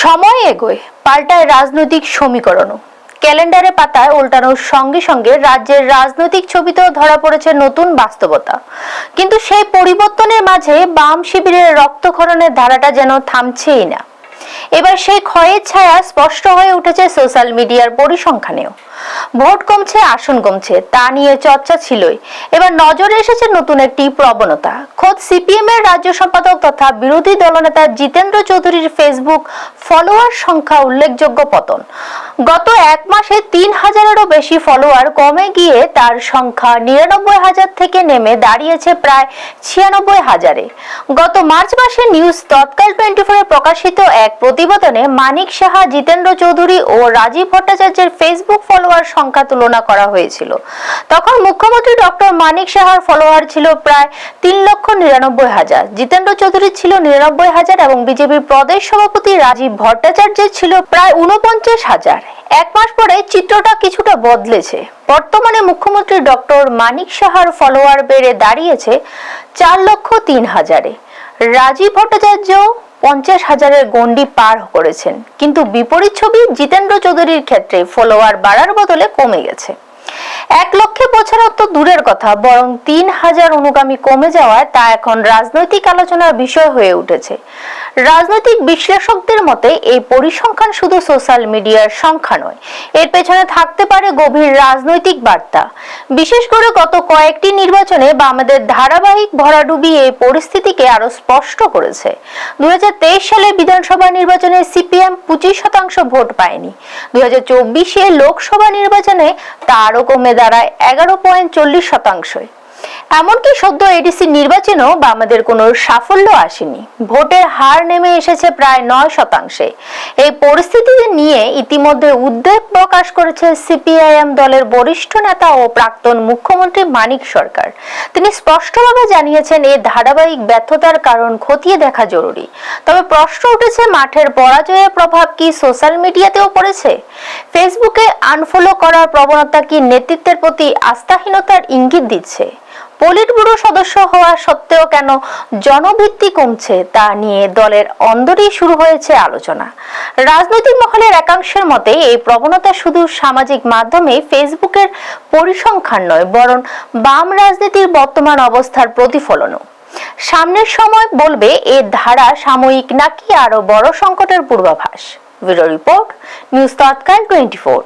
সময় এগোয়, পাল্টায় রাজনৈতিক সমীকরণও। ক্যালেন্ডারে পাতায় উল্টানোর সঙ্গে সঙ্গে রাজ্যের রাজনৈতিক ছবিতেও ধরা পড়েছে নতুন বাস্তবতা। কিন্তু সেই পরিবর্তনের মাঝে বাম শিবিরের রক্তক্ষরণের ধারাটা যেন থামছেই না। এবার সেই ক্ষয়ের ছায়া স্পষ্ট হয়ে উঠেছে সোশ্যাল মিডিয়ার পরিসংখ্যানেও। ভোট কমছে, আসন কমছে, তা নিয়ে চর্চা ছিলই। এবার নজরে এসেছে নতুন একটি প্রবণতা। খোদ সিপিএম এর রাজ্য সম্পাদক তথা বিরোধী দলনেতা জিতেন্দ্র চৌধুরীর ফেসবুক ফলোয়ার সংখ্যা উল্লেখযোগ্য পতন। গত এক মাসে ৩,০০০-এরও বেশি ফলোয়ার কমে গিয়ে তার সংখ্যা ৯৯,০০০ থেকে নেমে দাঁড়িয়েছে প্রায় ৯৬,০০০-এ। গত মার্চ মাসে নিউজ তৎকাল 24-এ প্রকাশিত এক প্রতিবেদনে মানিক সাহা, জিতেন্দ্র চৌধুরী ও রাজীব ভট্টাচার্যের ফেসবুক ফলোয়ার সংখ্যা তুলনা করা হয়েছিল। তখন মুখ্যমন্ত্রী ডক্টর মানিক সাহার ফলোয়ার ছিল প্রায় ৩,৯৯,০০০, জিতেন্দ্র চৌধুরী ছিল ৯৯,০০০ এবং বিজেপির প্রদেশ সভাপতি রাজীব ভট্টাচার্যের ছিল প্রায় ৪৯,০০০। এক মাস পরে চিত্রটা কিছুটা বদলেছে। বর্তমানে মুখ্যমন্ত্রী ডক্টর মানিক সাহার ফলোয়ার বেড়ে দাঁড়িয়েছে ৪,০৩,০০০-এ। রাজীব ভট্টাচার্য ৫০,০০০-এর গণ্ডি পার করেছেন, কিন্তু বিপরীত ছবি জিতেন্দ্র চৌধুরীর ক্ষেত্রে ফলোয়ার বাড়ার বদলে কমে গেছে। ১,০০,০০০ পৌঁছানো তো দূরের কথা, বরং ৩,০০০ অনুগামী কমে যাওয়ায় তা এখন রাজনৈতিক আলোচনার বিষয় হয়ে উঠেছে। রাজনৈতিক বিশ্লেষকদের মতে এই পরিসংখ্যান শুধু সোশ্যাল মিডিয়ার সংখ্যা নয়, এর পেছনে থাকতে পারে গভীর রাজনৈতিক বার্তা। বিশেষ করে গত কয়েকটি নির্বাচনে বামেদের ধারাবাহিক ভরাডুবি এই পরিস্থিতিকে আরো স্পষ্ট করেছে। ২০২৩ সালে বিধানসভা নির্বাচনে সিপিএম ২৫% ভোট পায়নি। ২০২৪-এ লোকসভা নির্বাচনে তা আরো কমে দাঁড়ায় ১১.৪০%। এমনকি সদ্য এডিসি নির্বাচনেও বামেদের কোনো সাফল্য আসেনি। ভোটের হার নেমে এসেছে প্রায় ৯%। এই পরিস্থিতি নিয়ে ইতিমধ্যে উদ্বেগ প্রকাশ করেছে সিপিআইএম দলের বরিষ্ঠ নেতা ও প্রাক্তন মুখ্যমন্ত্রী মানিক সরকার। তিনি স্পষ্টভাবে জানিয়েছেন, এই ধারাবাহিক ব্যর্থতার কারণ খতিয়ে দেখা জরুরি। তবে প্রশ্ন উঠেছে, মাঠের পরাজয়ের প্রভাব কি সোশ্যাল মিডিয়াতেও পড়েছে? ফেসবুকে আনফলো করার প্রবণতা কি নেতৃত্বের প্রতি আস্থাহীনতার ইঙ্গিত দিচ্ছে? পলিট ব্যুরো সদস্য হওয়া সত্ত্বেও কেন জনভিত্তি কমছে তা নিয়ে দলের অন্দরেই শুরু হয়েছে আলোচনা। রাজনৈতিক মহলের একাংশের মতে এই প্রবণতা শুধু সামাজিক মাধ্যমে ফেসবুকের পরিসংখ্যান নয়, বরং বাম রাজনীতির বর্তমান অবস্থার প্রতিফলনও। সামনের সময় বলবে এ ধারা সাময়িক নাকি আরো বড় সংকটের পূর্বাভাস। ব্যুরো রিপোর্ট, নিউজ তৎকাল 24।